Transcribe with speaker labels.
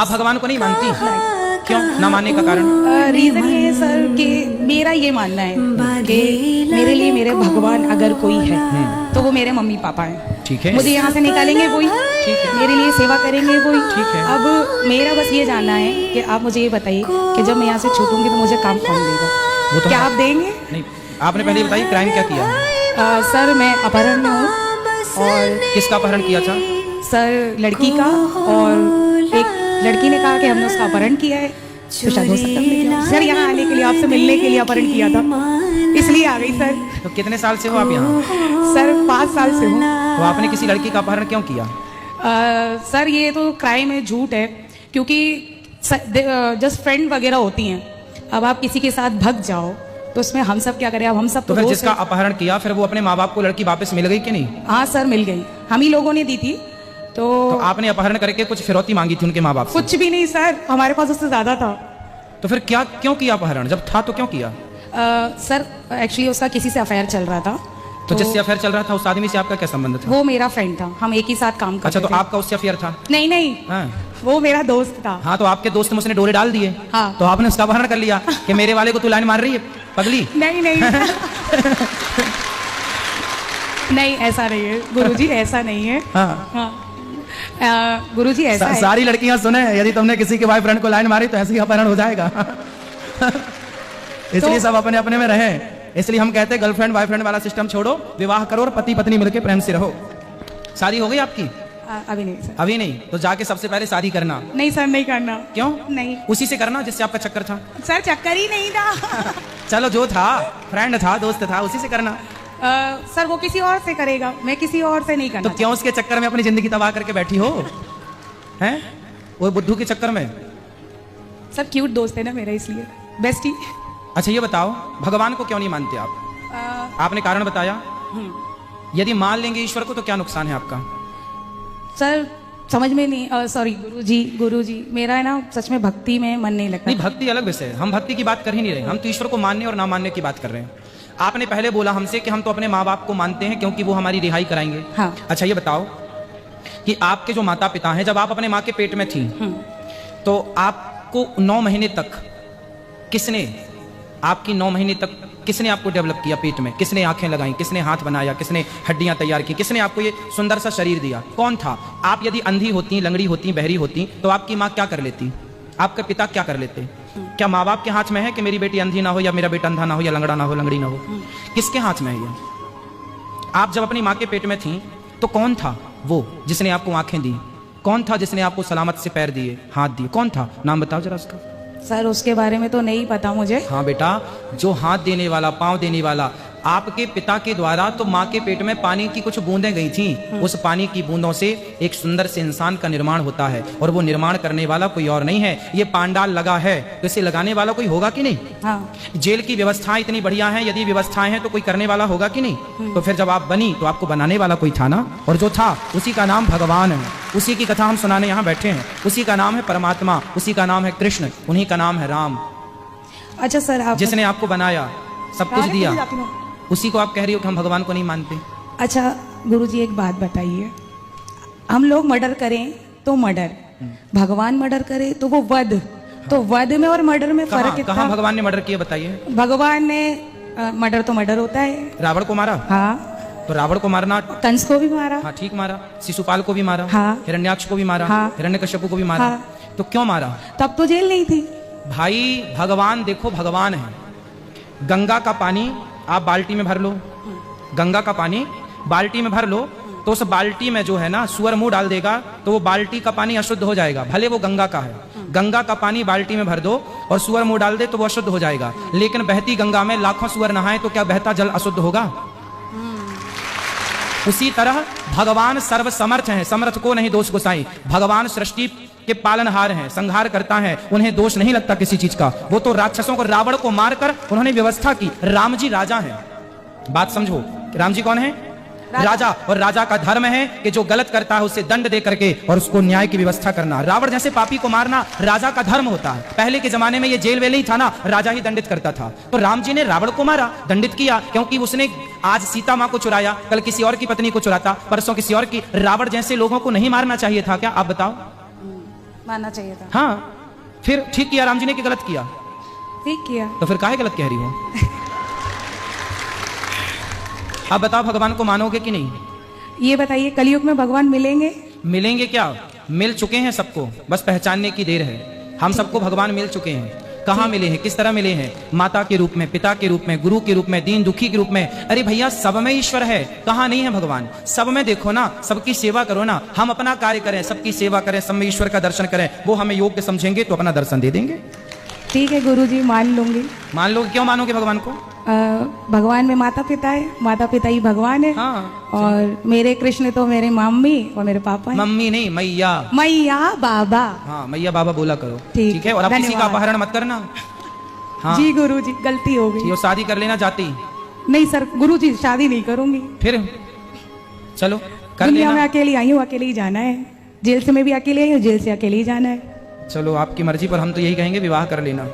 Speaker 1: आप भगवान को नहीं मानती? क्यों ना मानने का कारण?
Speaker 2: रीजन ये है सर कि मेरा ये मानना है कि मेरे लिए मेरे भगवान अगर कोई है तो वो मेरे मम्मी पापा हैं।
Speaker 1: ठीक है।
Speaker 2: मुझे यहाँ से निकालेंगे वही,
Speaker 1: ठीक है।
Speaker 2: मेरे लिए सेवा करेंगे वही।
Speaker 1: ठीक है।
Speaker 2: अब मेरा बस ये जानना है कि आप मुझे ये बताइए कि जब मैं यहाँ से छूटूंगी तो मुझे काम कौन देगा?
Speaker 1: वो तो
Speaker 2: क्या आप देंगे?
Speaker 1: नहीं, आपने पहले बताइए क्राइम क्या किया?
Speaker 2: सर मैं अपहरण में हूँ। और
Speaker 1: किसका अपहरण किया था?
Speaker 2: सर लड़की का, और एक लड़की ने कहा कि हमने उसका अपहरण किया है, तो शायद हो सकता है सर यहाँ आने के लिए, आपसे मिलने के लिए अपहरण किया था, इसलिए आ गई सर।
Speaker 1: तो कितने साल से हो आप यहाँ?
Speaker 2: सर 5 साल से हूँ।
Speaker 1: तो आपने किसी लड़की का अपहरण क्यों किया?
Speaker 2: सर ये तो क्राइम है, झूठ है, क्योंकि जस्ट फ्रेंड वगैरह होती हैं। अब आप किसी के साथ भग जाओ तो उसमें हम सब क्या करें? अब हम सब
Speaker 1: तो फिर जिसका अपहरण किया फिर वो अपने माँ बाप को लड़की वापस मिल गई कि नहीं?
Speaker 2: हाँ सर मिल गई, हम ही लोगों ने दी थी। तो
Speaker 1: आपने अपहरण करके कुछ फिरौती मांगी थी उनके माँ बाप से?
Speaker 2: कुछ भी नहीं सर, हमारे पास उससे ज्यादा था।
Speaker 1: तो फिर क्या क्यों किया अपहरण? जब था तो क्यों किया?
Speaker 2: सर एक्चुअली उसका किसी से अफेयर चल रहा था।
Speaker 1: तो जिससे अफेयर चल रहा था उस आदमी से आपका क्या संबंध था?
Speaker 2: वो मेरा फ्रेंड था, हम एक ही साथ काम करते
Speaker 1: अच्छा, तो
Speaker 2: थे।
Speaker 1: आपका उससे अफेयर था?
Speaker 2: नहीं नहीं,
Speaker 1: हाँ।
Speaker 2: वो मेरा दोस्त था।
Speaker 1: हाँ, तो आपके दोस्त में उसने डोरे डाल दिए।
Speaker 2: हाँ।
Speaker 1: तो आपने उसका अपहरण कर लिया कि मेरे वाले को तू लाइन मार रही है पगली?
Speaker 2: नहीं नहीं नहीं ऐसा नहीं है गुरुजी, ऐसा नहीं है।
Speaker 1: हाँ।
Speaker 2: गुरुजी ऐसा है।
Speaker 1: सारी लड़कियां सुने, यदि तुमने किसी के बॉयफ्रेंड को लाइन मारी तो ऐसे ही अपहरण हो जाएगा। इसलिए सब अपने अपने में रहे। इसलिए हम कहते हैं गर्लफ्रेंड बॉयफ्रेंड वाला सिस्टम छोड़ो, विवाह करो और पति पत्नी मिलकर प्रेम से रहो। शादी हो गई आपकी?
Speaker 2: अभी नहीं सर।
Speaker 1: अभी नहीं? तो जाके सबसे पहले शादी करना।
Speaker 2: नहीं सर, नहीं करना।
Speaker 1: क्यों?
Speaker 2: नहीं,
Speaker 1: उसी से करना जिससे आपका चक्कर था।
Speaker 2: सर चक्कर ही नहीं था।
Speaker 1: चलो जो था, फ्रेंड था, दोस्त था, उसी से करना।
Speaker 2: सर वो किसी और से करेगा, मैं किसी और से नहीं करना।
Speaker 1: तो क्यों उसके चक्कर में अपनी जिंदगी तबाह करके बैठी हो? हैं? वो बुद्धू के चक्कर में?
Speaker 2: सर क्यूट दोस्त है ना मेरा, इसलिए बेस्टी।
Speaker 1: अच्छा ये बताओ, भगवान को क्यों नहीं मानते आप? आपने कारण बताया। यदि मान लेंगे ईश्वर को तो क्या नुकसान है आपका?
Speaker 2: सर समझ में नहीं, सॉरी गुरुजी मेरा है ना सच में भक्ति में मन नहीं लगता।
Speaker 1: नहीं, भक्ति अलग विषय है, हम भक्ति की बात कर ही नहीं रहे, हम तो ईश्वर को मानने और ना मानने की बात कर रहे हैं। आपने पहले बोला हमसे कि हम तो अपने माँ बाप को मानते हैं क्योंकि वो हमारी रिहाई कराएंगे।
Speaker 2: हाँ।
Speaker 1: अच्छा ये बताओ कि आपके जो माता पिता हैं, जब आप अपने माँ के पेट में थी तो आपको 9 महीने तक किसने, आपकी 9 महीने तक किसने आपको डेवलप किया पेट में? किसने आंखें लगाई? किसने हाथ बनाया? किसने हड्डियां तैयार की? किसने आपको ये सुंदर सा शरीर दिया? कौन था? आप यदि अंधी होती, लंगड़ी होती, बहरी होती तो आपकी माँ क्या कर लेती? आपके पिता क्या कर लेते? क्या माँ बाप के हाथ में है कि मेरी बेटी अंधी ना हो या मेरा बेटा अंधा ना हो या लंगड़ा ना हो, लंगड़ी ना हो? किसके हाथ में है ये? आप जब अपनी माँ के पेट में थी तो कौन था वो जिसने आपको आंखें दी? कौन था जिसने आपको सलामत से पैर दिए, हाथ दिए? कौन था? नाम बताओ जरा उसका।
Speaker 2: सर उसके बारे में तो नहीं पता मुझे।
Speaker 1: हाँ बेटा, जो हाथ देने वाला, पांव देने वाला, आपके पिता के द्वारा तो माँ के पेट में पानी की कुछ बूंदें गई थी। उस पानी की बूंदों से एक सुंदर से इंसान का निर्माण होता है और वो निर्माण करने वाला कोई और नहीं है। ये पांडाल लगा है तो इसे लगाने वाला कोई होगा कि नहीं?
Speaker 2: हाँ।
Speaker 1: जेल की व्यवस्थाएं इतनी बढ़िया हैं, यदि व्यवस्थाएं हैं तो कोई करने वाला होगा कि नहीं? तो फिर जब आप बनी तो आपको बनाने वाला कोई था ना, और जो था उसी का नाम भगवान है। उसी की कथा हम सुनाने यहाँ बैठे हैं। उसी का नाम है परमात्मा, उसी का नाम है कृष्ण, उन्हीं का नाम है राम।
Speaker 2: अच्छा सर, आप
Speaker 1: जिसने आपको बनाया, सब कुछ दिया, उसी को आप कह रही हो कि हम भगवान को नहीं मानते।
Speaker 2: अच्छा गुरुजी एक बात बताइए, हम लोग मर्डर करें तो मर्डर, भगवान मर्डर करे तो वो वध, तो वध में और मर्डर में फर्क कितना?
Speaker 1: कहाँ भगवान ने मर्डर किया बताइए?
Speaker 2: भगवान ने मर्डर तो मर्डर होता है।
Speaker 1: रावण को मारा?
Speaker 2: हाँ।
Speaker 1: तो रावण को मारना,
Speaker 2: कंस को भी मारा।
Speaker 1: हाँ ठीक मारा। शिशुपाल को भी मारा।
Speaker 2: हाँ।
Speaker 1: हिरण्याक्ष को भी मारा।
Speaker 2: हाँ।
Speaker 1: हिरण्यकश्यप को भी मारा।
Speaker 2: हाँ।
Speaker 1: तो क्यों मारा?
Speaker 2: तब तो जेल नहीं थी
Speaker 1: भाई। भगवान देखो, भगवान है। गंगा का पानी आप बाल्टी में भर लो, गंगा का पानी बाल्टी में भर लो, तो उस बाल्टी में जो है ना सुअर मुंह डाल देगा तो वो बाल्टी का पानी अशुद्ध हो जाएगा, भले वो गंगा का है। गंगा का पानी बाल्टी में भर दो और सुअर मुंह डाल दे तो वो अशुद्ध हो जाएगा। लेकिन बहती गंगा में लाखों सुअर नहाए तो क्या बहता जल अशुद्ध होगा? उसी तरह भगवान सर्व समर्थ हैं, समर्थ को नहीं दोष गोसाई। भगवान सृष्टि के पालनहार हैं, संहार करता है, उन्हें दोष नहीं लगता किसी चीज का। वो तो राक्षसों को, रावण को मारकर उन्होंने व्यवस्था की। राम जी राजा हैं, बात समझो। राम जी कौन है? राजा। और राजा का धर्म है कि जो गलत करता है उसे दंड दे करके और उसको न्याय की व्यवस्था करना। रावण जैसे पापी को मारना राजा का धर्म होता है। पहले के जमाने में ये जेल वेल नहीं था ना, राजा ही दंडित करता था। तो राम जी ने रावण को मारा, दंडित किया, क्योंकि उसने आज सीता माँ को चुराया, कल किसी और की पत्नी को चुराता, परसों किसी और की। रावण जैसे लोगों को नहीं मारना चाहिए था क्या? आप बताओ।
Speaker 2: मानना चाहिए था।
Speaker 1: हाँ, फिर ठीक किया राम जी ने कि गलत किया?
Speaker 2: ठीक किया।
Speaker 1: तो फिर काहे गलत कह रही हो? अब बताओ, भगवान को मानोगे कि नहीं?
Speaker 2: ये बताइए, कलयुग में भगवान मिलेंगे?
Speaker 1: मिलेंगे क्या? मिल चुके हैं सबको, बस पहचानने की देर है। हम सबको भगवान मिल चुके हैं। कहाँ मिले हैं, किस तरह मिले हैं? माता के रूप में, पिता के रूप में, गुरु के रूप में, दीन दुखी के रूप में। अरे भैया, सब में ईश्वर है, कहाँ नहीं है भगवान? सब में देखो ना, सबकी सेवा करो ना। हम अपना कार्य करें, सबकी सेवा करें, सब में ईश्वर का दर्शन करें। वो हमें योग्य समझेंगे तो अपना दर्शन दे देंगे।
Speaker 2: ठीक है गुरुजी, मान लूंगी।
Speaker 1: मान लो। क्यों मानोगे भगवान को?
Speaker 2: भगवान में माता पिता है, माता पिता ही भगवान है।
Speaker 1: हाँ।
Speaker 2: और मेरे कृष्ण तो मेरे मम्मी और मेरे पापा हैं।
Speaker 1: मम्मी नहीं, मैया।
Speaker 2: मैया बाबा।
Speaker 1: हाँ, मैया बाबा बोला करो।
Speaker 2: ठीक
Speaker 1: है। और अब किसी का
Speaker 2: धन्यवाद।
Speaker 1: अपहरण मत करना। हाँ
Speaker 2: जी गुरुजी, गलती हो गई।
Speaker 1: ठीक है, शादी कर लेना चाहती?
Speaker 2: नहीं सर गुरुजी, शादी नहीं करूंगी।
Speaker 1: फिर चलो कर
Speaker 2: दुनिया में
Speaker 1: लेना।
Speaker 2: अकेली आई हूँ, अकेले ही जाना है। जेल से मैं भी अकेले आई हूँ, जेल से अकेले ही जाना है।
Speaker 1: चलो आपकी मर्जी, पर हम तो यही कहेंगे विवाह कर लेना।